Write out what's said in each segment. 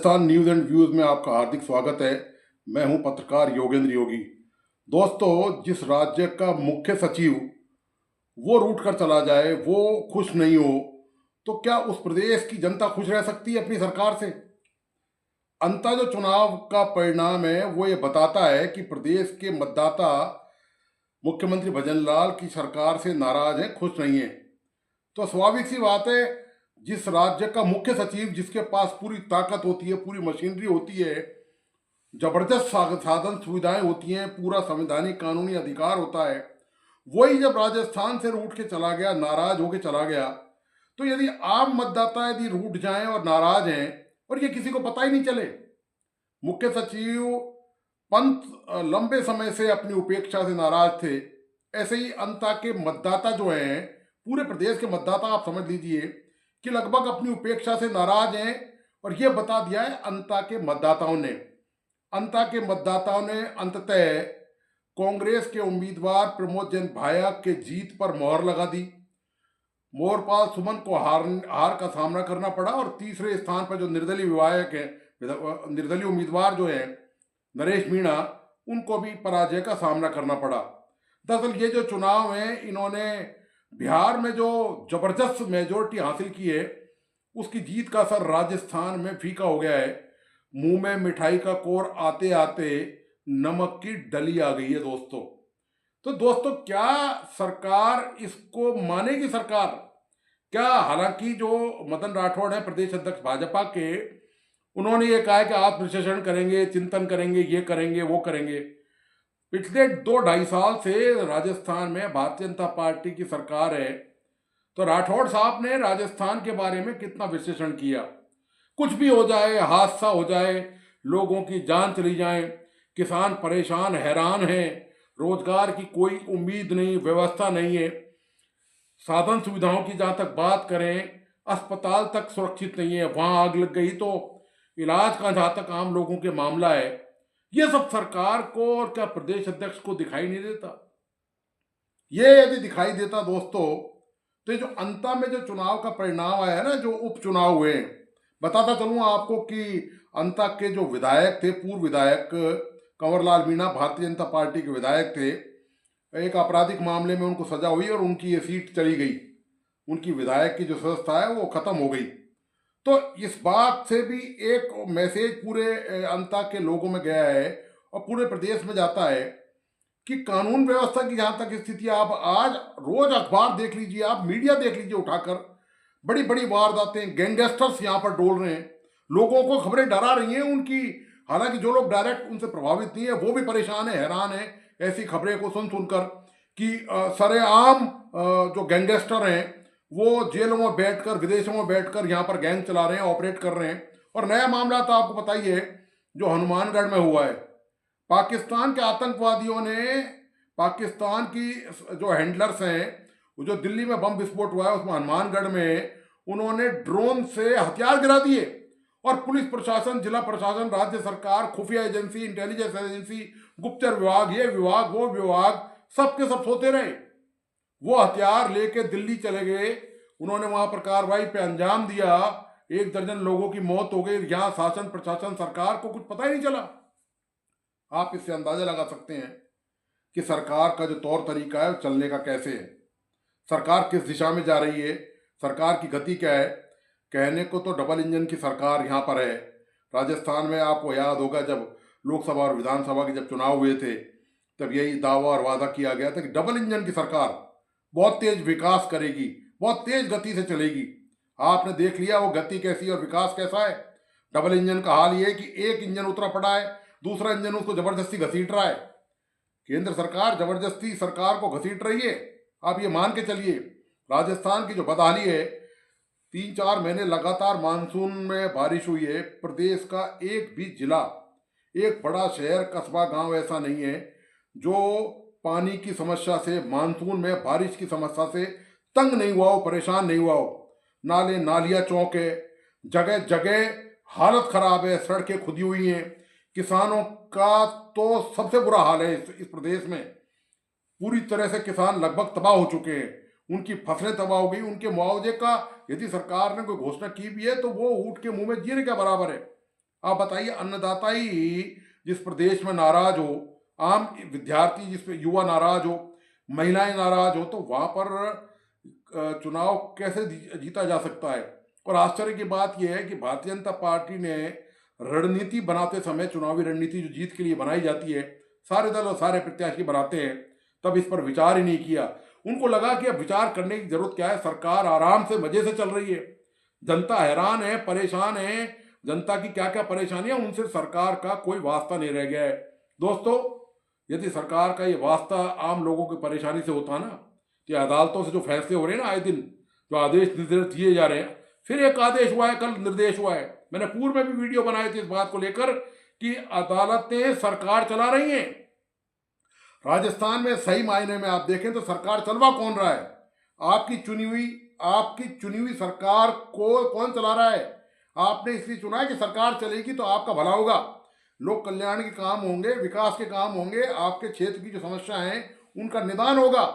Rajasthan news and views में आपका हार्दिक स्वागत है। मैं हूं पत्रकार योगेंद्र योगी। दोस्तों, जिस राज्य का मुख्य सचिव वो रूठ कर चला जाए, वो खुश नहीं हो, तो क्या उस प्रदेश की जनता खुश रह सकती है अपनी सरकार से? अंततः जो चुनाव का परिणाम है वो ये बताता है कि प्रदेश के मतदाता मुख्यमंत्री भजन लाल की सरकार से नाराज हैं, खुश नहीं हैं। तो स्वाभाविक सी बात है, जिस राज्य का मुख्य सचिव जिसके पास पूरी ताकत होती है, पूरी मशीनरी होती है, जबरदस्त साधन सुविधाएं होती हैं, पूरा संवैधानिक कानूनी अधिकार होता है, वही जब राजस्थान से रूठ के चला गया, नाराज होके चला गया, तो यदि आम मतदाता यदि रूठ जाएं और नाराज हैं और ये किसी को पता ही नहीं चले, मुख्य सचिव पंत लंबे समय से अपनी उपेक्षा से नाराज थे, ऐसे ही अंता के मतदाता जो हैं, पूरे प्रदेश के मतदाता आप समझ लीजिए कि लगभग अपनी उपेक्षा से नाराज हैं। और ये बता दिया है अंता के मतदाताओं ने। अंता के मतदाताओं ने अंततः कांग्रेस के उम्मीदवार प्रमोद जैन भाया के जीत पर मोहर लगा दी। मोहरपाल सुमन को हार का सामना करना पड़ा और तीसरे स्थान पर जो निर्दलीय विधायक है, निर्दलीय उम्मीदवार जो है नरेश मीणा, उनको भी पराजय का सामना करना पड़ा। दरअसल ये जो चुनाव हैं, इन्होंने बिहार में जो जबरदस्त मेजोरिटी हासिल की है, उसकी जीत का असर राजस्थान में फीका हो गया है। मुंह में मिठाई का कोर आते आते नमक की डली आ गई है दोस्तों। तो दोस्तों, क्या सरकार इसको मानेगी? सरकार क्या, हालांकि जो मदन राठौड़ है प्रदेश अध्यक्ष भाजपा के, उन्होंने ये कहा है कि आत्मविश्लेषण करेंगे, चिंतन करेंगे, ये करेंगे, वो करेंगे। पिछले 2-2.5 साल से राजस्थान में भारतीय जनता पार्टी की सरकार है, तो राठौड़ साहब ने राजस्थान के बारे में कितना विश्लेषण किया। कुछ भी हो जाए, हादसा हो जाए, लोगों की जान चली जाए, किसान परेशान हैरान हैं, रोजगार की कोई उम्मीद नहीं, व्यवस्था नहीं है, साधन सुविधाओं की जहाँ तक बात करें, अस्पताल तक सुरक्षित नहीं है, वहाँ आग लग गई तो इलाज का जहाँ तक आम लोगों के मामला है, ये सब सरकार को और क्या प्रदेश अध्यक्ष को दिखाई नहीं देता? ये यदि दिखाई देता दोस्तों, तो ये जो अंता में जो चुनाव का परिणाम आया है ना, जो उपचुनाव हुए, बताता चलूँ आपको कि अंता के जो विधायक थे, पूर्व विधायक कंवरलाल मीणा भारतीय जनता पार्टी के विधायक थे, एक आपराधिक मामले में उनको सजा हुई और उनकी ये सीट चली गई। उनकी विधायक की जो सदस्यता है वो खत्म हो गई। तो इस बात से भी एक मैसेज पूरे अंता के लोगों में गया है और पूरे प्रदेश में जाता है कि कानून व्यवस्था की जहाँ तक स्थिति, आप आज रोज अखबार देख लीजिए, आप मीडिया देख लीजिए उठाकर, बड़ी बड़ी वारदातें, गैंगस्टर्स यहाँ पर डोल रहे हैं, लोगों को खबरें डरा रही हैं उनकी। हालांकि जो लोग डायरेक्ट उनसे प्रभावित नहीं है वो भी परेशान है, हैरान है ऐसी खबरें को सुनकर कि सरेआम जो गैंगस्टर हैं वो जेलों में बैठकर, विदेशों में बैठकर यहाँ पर गैंग चला रहे हैं, ऑपरेट कर रहे हैं। और नया मामला तो आपको पता ही है जो हनुमानगढ़ में हुआ है। पाकिस्तान के आतंकवादियों ने, पाकिस्तान की जो हैंडलर्स हैं, वो जो दिल्ली में बम विस्फोट हुआ है उसमें हनुमानगढ़ में उन्होंने ड्रोन से हथियार गिरा दिए और पुलिस प्रशासन, जिला प्रशासन, राज्य सरकार, खुफिया एजेंसी, इंटेलिजेंस एजेंसी, गुप्तचर विभाग, ये विभाग, वो विभाग, सबके सब सोते रहे। वो हथियार लेके दिल्ली चले गए, उन्होंने वहां पर कार्रवाई पे अंजाम दिया, 1 दर्जन लोगों की मौत हो गई। यहाँ शासन, प्रशासन, सरकार को कुछ पता ही नहीं चला। आप इससे अंदाजा लगा सकते हैं कि सरकार का जो तौर तरीका है चलने का कैसे है, सरकार किस दिशा में जा रही है, सरकार की गति क्या है। कहने को तो डबल इंजन की सरकार यहाँ पर है। राजस्थान में आपको याद होगा जब लोकसभा और विधानसभा के जब चुनाव हुए थे, तब यही दावा और वादा किया गया था कि डबल इंजन की सरकार बहुत तेज विकास करेगी, बहुत तेज गति से चलेगी। आपने देख लिया वो गति कैसी और विकास कैसा है। डबल इंजन का हाल ये है कि एक इंजन उतरा पड़ा है, दूसरा इंजन उसको जबरदस्ती घसीट रहा है। केंद्र सरकार जबरदस्ती सरकार को घसीट रही है। आप ये मान के चलिए, राजस्थान की जो बदहाली है, 3-4 महीने लगातार मानसून में बारिश हुई है, प्रदेश का एक भी जिला, एक बड़ा शहर, कस्बा, गांव ऐसा नहीं है जो पानी की समस्या से, मानसून में बारिश की समस्या से तंग नहीं हुआ हो, परेशान नहीं हुआ हो। नाले नालियाँ चौक है, जगह जगह हालत खराब है, सड़कें खुदी हुई हैं। किसानों का तो सबसे बुरा हाल है इस प्रदेश में। पूरी तरह से किसान लगभग तबाह हो चुके हैं, उनकी फसलें तबाह हो गई। उनके मुआवजे का यदि सरकार ने कोई घोषणा की भी है तो वो ऊँट के मुंह में जीने के बराबर है। आप बताइए, अन्नदाता ही जिस प्रदेश में नाराज हो, आम विद्यार्थी जिस पे युवा नाराज हो, महिलाएं नाराज हो, तो वहां पर चुनाव कैसे जीता जा सकता है। और आश्चर्य की बात यह है कि भारतीय जनता पार्टी ने रणनीति बनाते समय, चुनावी रणनीति जो जीत के लिए बनाई जाती है, सारे दल और सारे प्रत्याशी बनाते हैं, तब इस पर विचार ही नहीं किया। उनको लगा कि अब विचार करने की जरूरत क्या है, सरकार आराम से मजे से चल रही है, जनता हैरान है, परेशान है, जनता की क्या क्या परेशानियां, उनसे सरकार का कोई वास्ता नहीं रह गया है। दोस्तों, यदि सरकार का ये वास्ता आम लोगों की परेशानी से होता ना, कि अदालतों से जो फैसले हो रहे हैं ना, आए दिन जो आदेश निर्देश दिए जा रहे हैं, फिर एक आदेश हुआ है, कल निर्देश हुआ है, मैंने पूर्व में भी वीडियो बनाए थे इस बात को लेकर कि अदालतें सरकार चला रही हैं। राजस्थान में सही मायने में आप देखें तो सरकार चलवा कौन रहा है? आपकी चुनी हुई सरकार को कौन चला रहा है? आपने इसलिए चुना है कि सरकार चलेगी तो आपका भला होगा, लोक कल्याण के काम होंगे, विकास के काम होंगे, आपके क्षेत्र की जो समस्या है उनका निदान होगा।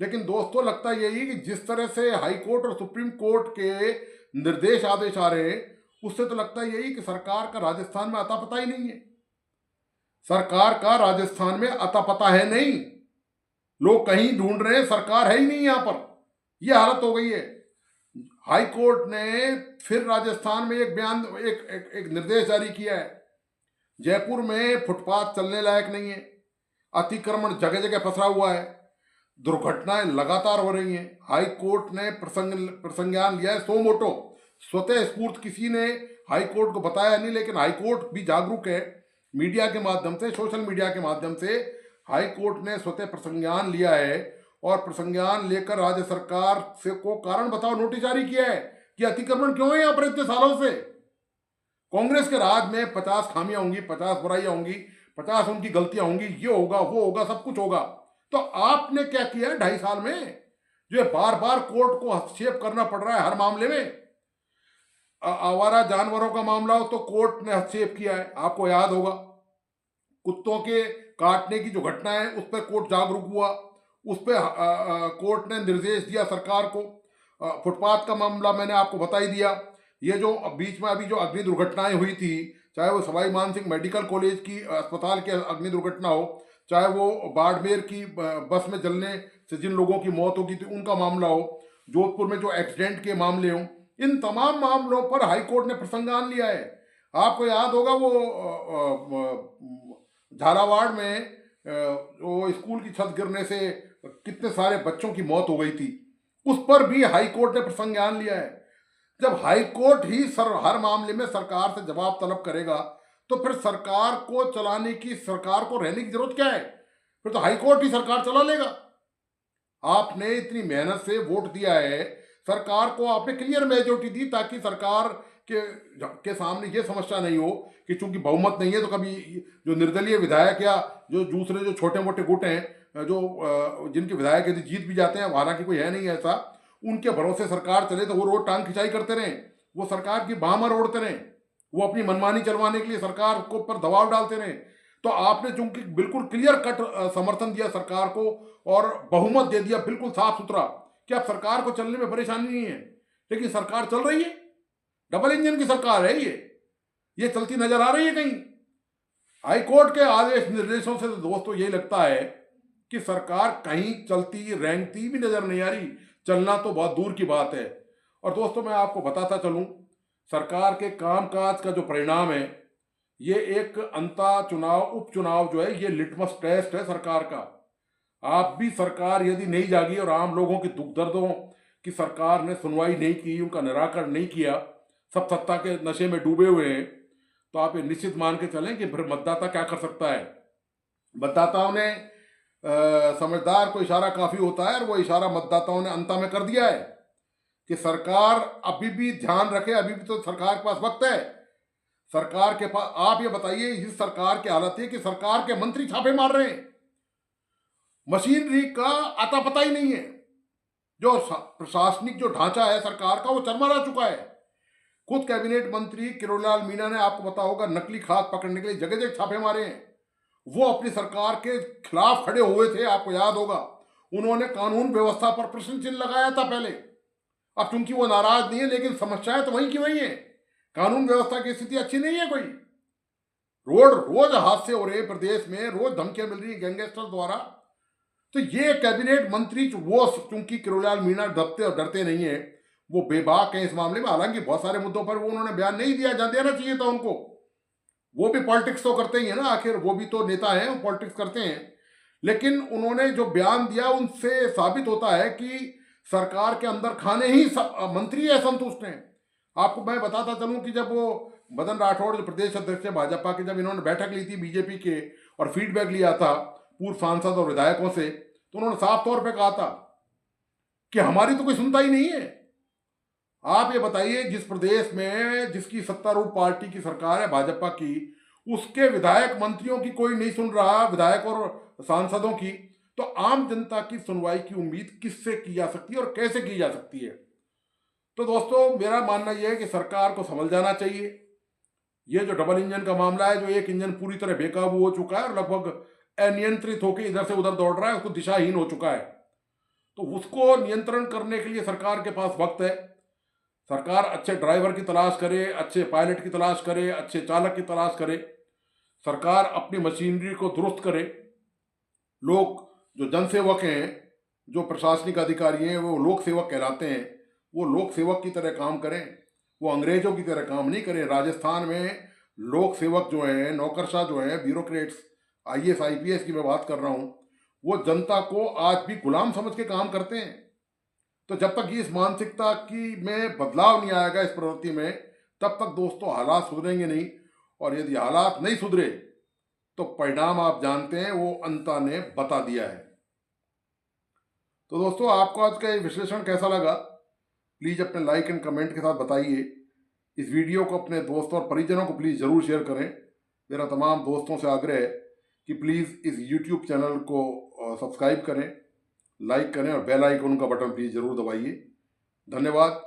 लेकिन दोस्तों, लगता यही कि जिस तरह से हाई कोर्ट और सुप्रीम कोर्ट के निर्देश आदेश आ रहे हैं, उससे तो लगता यही कि सरकार का राजस्थान में अता पता ही नहीं है। सरकार का राजस्थान में अता पता है नहीं, लोग कहीं ढूंढ रहे हैं, सरकार है ही नहीं यहां पर। यह हालत हो गई है। हाई कोर्ट ने फिर राजस्थान में एक बयान, एक निर्देश जारी किया है। जयपुर में फुटपाथ चलने लायक नहीं है, अतिक्रमण जगह जगह पसरा हुआ है, दुर्घटनाएं लगातार हो रही हैं। हाई कोर्ट ने प्रसंज्ञान लिया है सो मोटो। स्वतः स्फूर्त किसी ने हाई कोर्ट को बताया नहीं, लेकिन हाई कोर्ट भी जागरूक है। मीडिया के माध्यम से, सोशल मीडिया के माध्यम से हाई कोर्ट ने स्वतः प्रसंज्ञान लिया है और प्रसंज्ञान लेकर राज्य सरकार से को कारण बताओ नोटिस जारी किया है कि अतिक्रमण क्यों है यहाँ पर इतने सालों से। कांग्रेस के राज में 50 खामियां होंगी, 50 बुराइयां होंगी, 50 उनकी गलतियां होंगी, ये होगा वो होगा, सब कुछ होगा। तो आपने क्या किया है 2.5 साल में, जो बार बार कोर्ट को हस्तक्षेप करना पड़ रहा है हर मामले में। आवारा जानवरों का मामला हो तो कोर्ट ने हस्तक्षेप किया है, आपको याद होगा। कुत्तों के काटने की जो घटना है उस पर कोर्ट जागरूक हुआ, उस पर कोर्ट ने निर्देश दिया सरकार को। फुटपाथ का मामला मैंने आपको बता ही दिया। ये जो बीच में अभी जो अग्नि दुर्घटनाएं हुई थी, चाहे वो सवाई मानसिंह मेडिकल कॉलेज की अस्पताल की अग्नि दुर्घटना हो, चाहे वो बाड़मेर की बस में जलने से जिन लोगों की मौत होगी थी उनका मामला हो, जोधपुर में जो एक्सीडेंट के मामले हों, इन तमाम मामलों पर हाई कोर्ट ने प्रसंज्ञान लिया है। आपको याद होगा वो झालावाड़ में वो स्कूल की छत गिरने से कितने सारे बच्चों की मौत हो गई थी, उस पर भी हाई कोर्ट ने प्रसंज्ञान लिया है। जब हाई कोर्ट ही हर मामले में सरकार से जवाब तलब करेगा, तो फिर सरकार को चलाने की, सरकार को रहने की जरूरत क्या है? फिर तो हाई कोर्ट ही सरकार चला लेगा। आपने इतनी मेहनत से वोट दिया है, सरकार को आपने क्लियर मेजोरिटी दी ताकि सरकार के सामने ये समस्या नहीं हो कि चूंकि बहुमत नहीं है तो कभी जो निर्दलीय विधायक या जो दूसरे जो छोटे मोटे गुट हैं, जो जिनके विधायक यदि जीत भी जाते हैं, हालांकि कोई है नहीं ऐसा, उनके भरोसे सरकार चले तो वो रोज टांग खिंचाई करते रहें, वो सरकार की बाह में ओढ़ते रहें, वो अपनी मनमानी चलवाने के लिए सरकार को पर दबाव डालते रहें। तो आपने चूंकि बिल्कुल क्लियर कट समर्थन दिया सरकार को और बहुमत दे दिया बिल्कुल साफ सुथरा कि अब सरकार को चलने में परेशानी नहीं है, लेकिन सरकार चल रही है। डबल इंजन की सरकार है ये चलती नजर आ रही है कहीं। हाई कोर्ट के आदेश निर्देशों से तो दोस्तों यही लगता है कि सरकार कहीं चलती रेंगती भी नजर नहीं आ रही, चलना तो बहुत दूर की बात है। और दोस्तों, मैं आपको बताता चलूं, सरकार के कामकाज का जो परिणाम है, ये एक अंता चुनाव, उपचुनाव जो है, ये लिटमस टेस्ट है सरकार का। आप भी, सरकार यदि नहीं जागी और आम लोगों के दुख दर्दों की सरकार ने सुनवाई नहीं की, उनका निराकरण नहीं किया, सब सत्ता के नशे में डूबे हुए हैं, तो आप ये निश्चित मान के चलें कि फिर मतदाता क्या कर सकता है। मतदाताओं ने समझदार को इशारा काफी होता है, और वो इशारा मतदाताओं ने अंता में कर दिया है कि सरकार अभी भी ध्यान रखे, अभी भी तो सरकार के पास वक्त है। सरकार के पास, आप ये बताइए, इस सरकार की हालत है कि सरकार के मंत्री छापे मार रहे हैं, मशीनरी का आता पता ही नहीं है, जो प्रशासनिक जो ढांचा है सरकार का वो चरमरा चुका है। खुद कैबिनेट मंत्री किरोड़ीलाल मीणा ने, आपको पता होगा, नकली खाद पकड़ने के लिए जगह जगह छापे मारे हैं। वो अपनी सरकार के खिलाफ खड़े हुए थे, आपको याद होगा, उन्होंने कानून व्यवस्था पर प्रश्न चिन्ह लगाया था पहले। अब चूंकि वो नाराज नहीं है, लेकिन समस्याएं तो वहीं की वहीं है। कानून व्यवस्था की स्थिति अच्छी नहीं है कोई। रोज हादसे हो रहे प्रदेश में, रोज धमकियां मिल रही है गैंगस्टर द्वारा। तो ये कैबिनेट मंत्री वो चूंकि किरोड़ीलाल मीणा दबते और डरते नहीं है, वो बेबाक है इस मामले में। हालांकि बहुत सारे मुद्दों पर वो उन्होंने बयान नहीं दिया, जहां देना चाहिए था उनको। वो भी पॉलिटिक्स तो करते ही है ना, आखिर वो भी तो नेता हैं, पॉलिटिक्स करते हैं। लेकिन उन्होंने जो बयान दिया उनसे साबित होता है कि सरकार के अंदर खाने ही सब मंत्री असंतुष्ट हैं। आपको मैं बताता चलूं कि जब वो मदन राठौड़ जो प्रदेश अध्यक्ष है भाजपा के, जब इन्होंने बैठक ली थी बीजेपी के और फीडबैक लिया था पूर्व सांसद और विधायकों से, तो उन्होंने साफ तौर पर कहा था कि हमारी तो कोई सुनता ही नहीं है। आप ये बताइए, जिस प्रदेश में जिसकी सत्तारूढ़ पार्टी की सरकार है भाजपा की, उसके विधायक मंत्रियों की कोई नहीं सुन रहा, विधायक और सांसदों की, तो आम जनता की सुनवाई की उम्मीद किससे की जा सकती है और कैसे की जा सकती है। तो दोस्तों, मेरा मानना यह है कि सरकार को समझ जाना चाहिए। ये जो डबल इंजन का मामला है, जो एक इंजन पूरी तरह बेकाबू हो चुका है और लगभग अनियंत्रित होकर इधर से उधर दौड़ रहा है, उसको दिशाहीन हो चुका है, तो उसको नियंत्रण करने के लिए सरकार के पास वक्त है। सरकार अच्छे ड्राइवर की तलाश करे, अच्छे पायलट की तलाश करे, अच्छे चालक की तलाश करे। सरकार अपनी मशीनरी को दुरुस्त करे। लोग जो जनसेवक हैं, जो प्रशासनिक अधिकारी हैं, वो लोक सेवक कहलाते हैं। वो लोक सेवक की तरह काम करें, वो अंग्रेजों की तरह काम नहीं करें। राजस्थान में लोक सेवक जो हैं, नौकरशाह जो हैं, ब्यूरोक्रेट्स, आईएएस आईपीएस की मैं बात कर रहा हूँ, वो जनता को आज भी गुलाम समझ के काम करते हैं। तो जब तक इस मानसिकता की में बदलाव नहीं आएगा इस प्रवृत्ति में, तब तक दोस्तों हालात सुधरेंगे नहीं। और यदि हालात नहीं सुधरे तो परिणाम आप जानते हैं, वो अंता ने बता दिया है। तो दोस्तों, आपको आज का ये विश्लेषण कैसा लगा, प्लीज़ अपने लाइक एंड कमेंट के साथ बताइए। इस वीडियो को अपने दोस्तों और परिजनों को प्लीज़ ज़रूर शेयर करें। मेरा तमाम दोस्तों से आग्रह है कि प्लीज़ इस यूट्यूब चैनल को सब्सक्राइब करें, लाइक करें और बेल आइकन का बटन प्लीज़ ज़रूर दबाइए। धन्यवाद।